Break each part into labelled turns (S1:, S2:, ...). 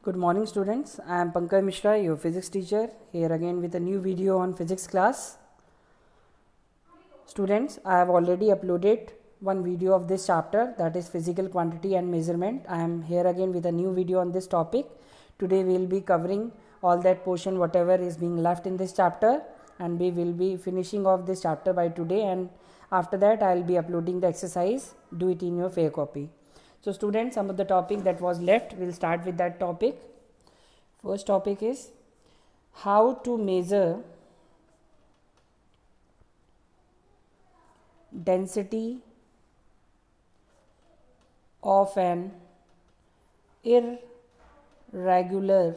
S1: Good morning students, I am Pankaj Mishra, your physics teacher, here again with a new video on physics class. Students, I have already uploaded one video of this chapter, that is physical quantity and measurement. I am here again with a new video on this topic. Today we will be covering all that portion whatever is being left in this chapter, and we will be finishing off this chapter by today, and after that I will be uploading the exercise. Do it in your fair copy. So students, some of the topic that was left, we will start with that topic. First topic is how to measure density of an irregular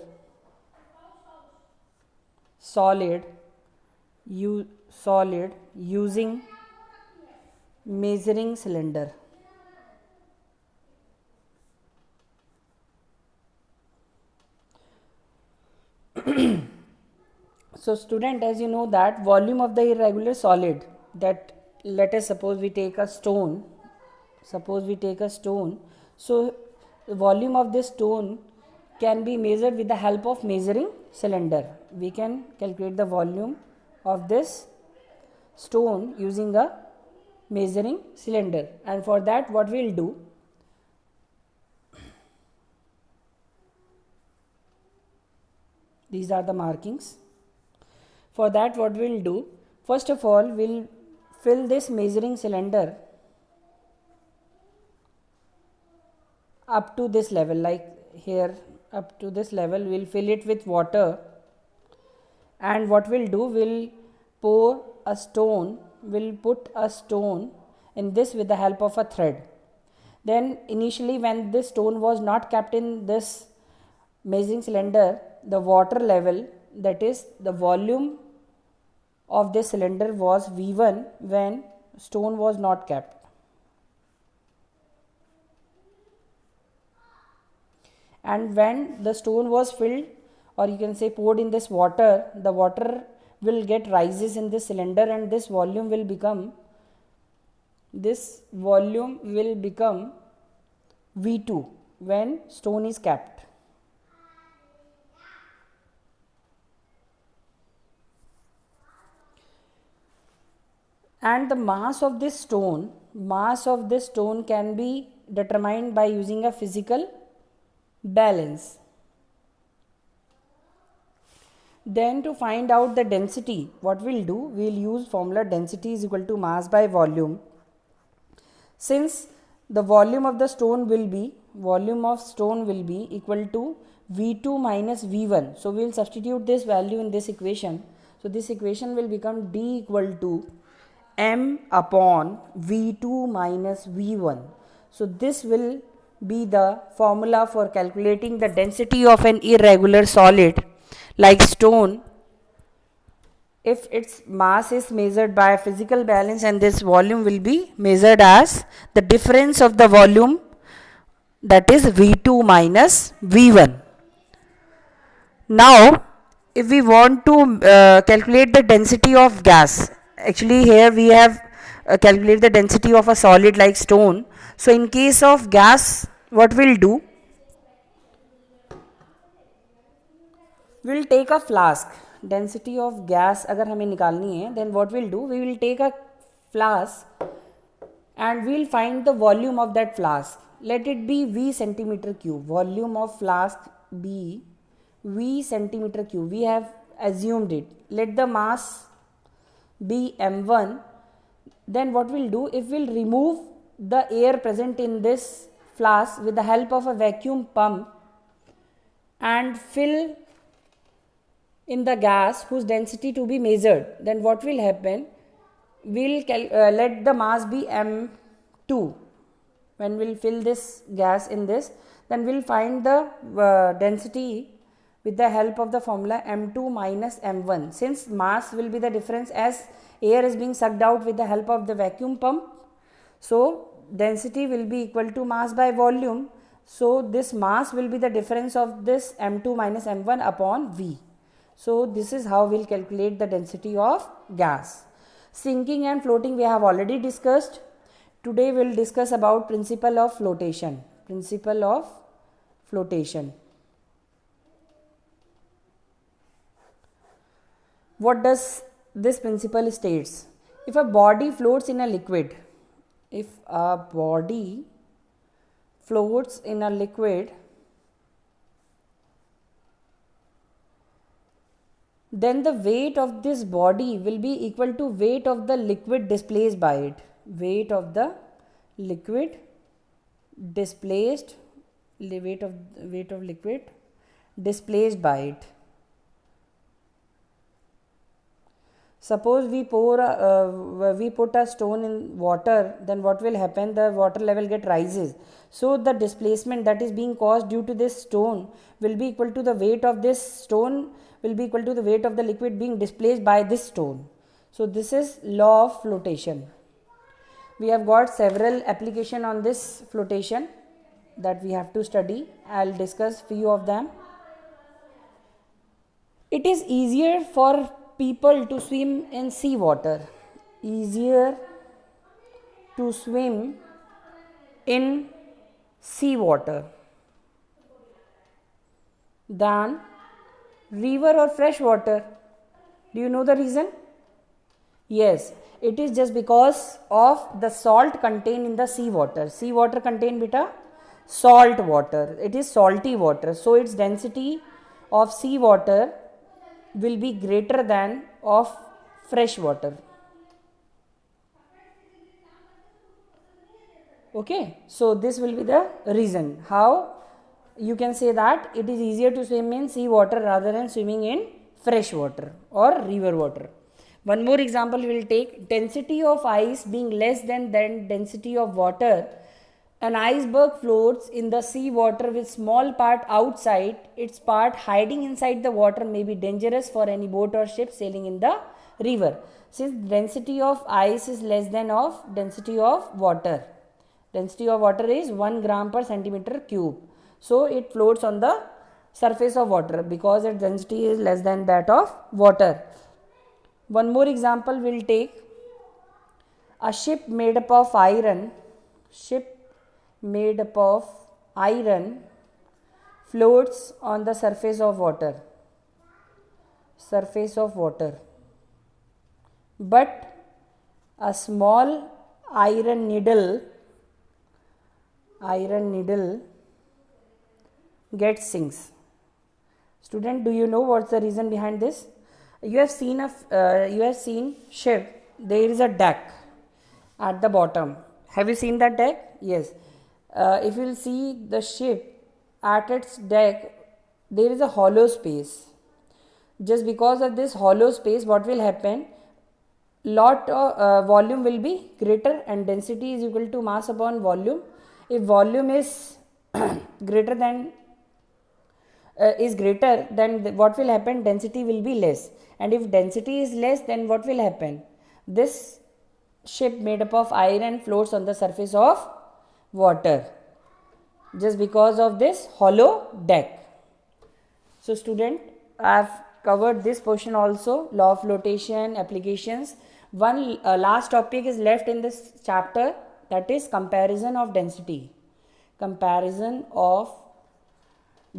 S1: solid using measuring cylinder. So student, as you know that volume of the irregular solid, that let us suppose we take a stone, so the volume of this stone can be measured with the help of measuring cylinder. We can calculate the volume of this stone using a measuring cylinder, and for that what we will do, these are the markings. For that what we will do, first of all we will fill this measuring cylinder up to this level, like here up to this level we will fill it with water, and what we will do, we will put a stone in this with the help of a thread. Then initially when this stone was not kept in this measuring cylinder, the water level, that is the volume of this cylinder, was V1 when stone was not kept. And when the stone was filled, or you can say poured in this water, the water will get rises in this cylinder, and this volume will become V2 when stone is kept. And the mass of this stone can be determined by using a physical balance. Then to find out the density, what we will do, we will use formula density is equal to mass by volume. Since the volume of stone will be equal to V2 minus V1, so we will substitute this value in this equation. So this equation will become D equal to M upon V2 minus V1. So this will be the formula for calculating the density of an irregular solid like stone if its mass is measured by a physical balance, and this volume will be measured as the difference of the volume, that is V2 minus V1. Now if we want to calculate the density of gas, actually here we have calculated the density of a solid like stone. So in case of gas, what we will do, we will take a flask. Density of gas अगर हमें निकालनी है, then what we will do, we will take a flask and we will find the volume of that flask. Let it be V centimeter cube. Volume of flask be V centimeter cube. We have assumed it. Let the mass be M1. Then what we will do, if we will remove the air present in this flask with the help of a vacuum pump and fill in the gas whose density to be measured, then what will happen, we will let the mass be M2. When we will fill this gas in this, then we will find the density with the help of the formula M2 minus M1. Since mass will be the difference as air is being sucked out with the help of the vacuum pump, so density will be equal to mass by volume. So this mass will be the difference of this M2 minus M1 upon V. So this is how we will calculate the density of gas. Sinking and floating we have already discussed. Today we will discuss about principle of flotation. what does this principle states? If a body floats in a liquid, if a body floats in a liquid, then the weight of this body will be equal to weight of the liquid displaced by it. Weight of the liquid displaced, weight of liquid displaced by it. Suppose we put a stone in water, then what will happen? The water level rises. So the displacement that is being caused due to this stone will be equal to the weight of this stone will be equal to the weight of the liquid being displaced by this stone. So this is law of flotation. We have got several application on this flotation that we have to study. I'll discuss few of them. It is easier for people to swim in sea water. Easier to swim in sea water than river or fresh water. Do you know the reason? Yes, it is just because of the salt contained in the sea water. Sea water contain beta salt water. It is salty water. So its density of sea water will be greater than of fresh water. Okay, so this will be the reason how you can say that it is easier to swim in sea water rather than swimming in fresh water or river water. One more example we will take. Density of ice being less than density of water. An iceberg floats in the sea water with small part outside. Its part hiding inside the water may be dangerous for any boat or ship sailing in the river. Since density of ice is less than of density of water. Density of water is 1 gram per centimeter cube. So it floats on the surface of water because its density is less than that of water. One more example we'll take. A ship made up of iron. Ship made up of iron floats on the surface of water. Surface of water. But a small iron needle gets sinks. Student, do you know what's the reason behind this? You have seen ship. There is a deck at the bottom. Have you seen that deck? Yes. If you will see the ship at its deck, there is a hollow space. Just because of this hollow space, what will happen? Lot of volume will be greater and density is equal to mass upon volume. If volume is greater, then what will happen? Density will be less. And if density is less, then what will happen? This ship made up of iron floats on the surface of water just because of this hollow deck. So student, I have covered this portion also, law of flotation, applications. One last topic is left in this chapter, that is comparison of density. Comparison of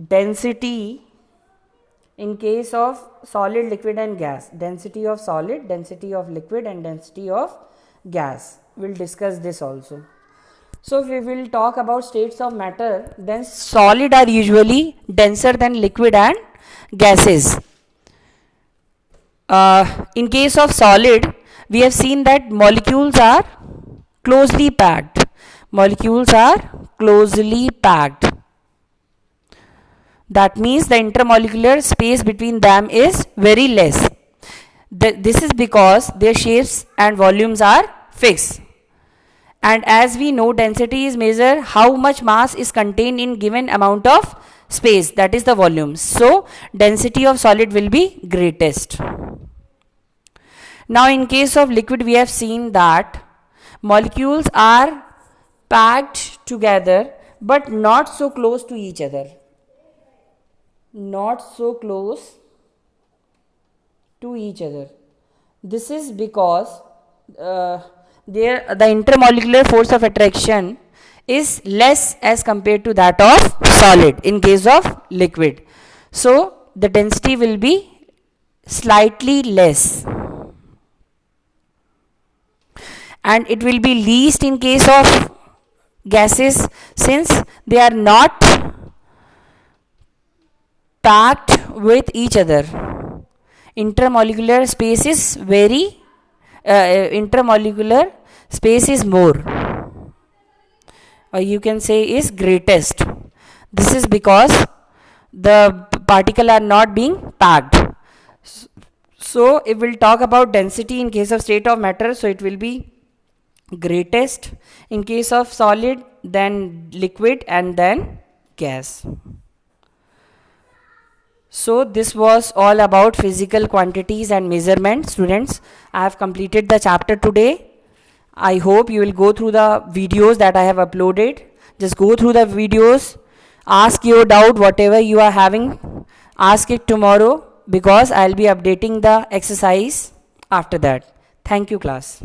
S1: density in case of solid, liquid and gas. Density of solid, density of liquid and density of gas. We will discuss this also. So if we will talk about states of matter, then solid are usually denser than liquid and gases. In case of solid, we have seen that molecules are closely packed. Molecules are closely packed. That means the intermolecular space between them is very less. This is because their shapes and volumes are fixed. And as we know, density is measured how much mass is contained in given amount of space, that is the volume. So density of solid will be greatest. Now in case of liquid, we have seen that molecules are packed together but not so close to each other. Not so close to each other. This is because the intermolecular force of attraction is less as compared to that of solid in case of liquid. So the density will be slightly less, and it will be least in case of gases since they are not packed with each other. Intermolecular space is intermolecular space is more, or you can say is greatest. This is because the particle are not being packed. So it will talk about density in case of state of matter, so it will be greatest in case of solid, then liquid, and then gas. So this was all about physical quantities and measurements. Students, I have completed the chapter today. I hope you will go through the videos that I have uploaded. Just go through the videos, ask your doubt, whatever you are having, ask it tomorrow, because I will be updating the exercise after that. Thank you, class.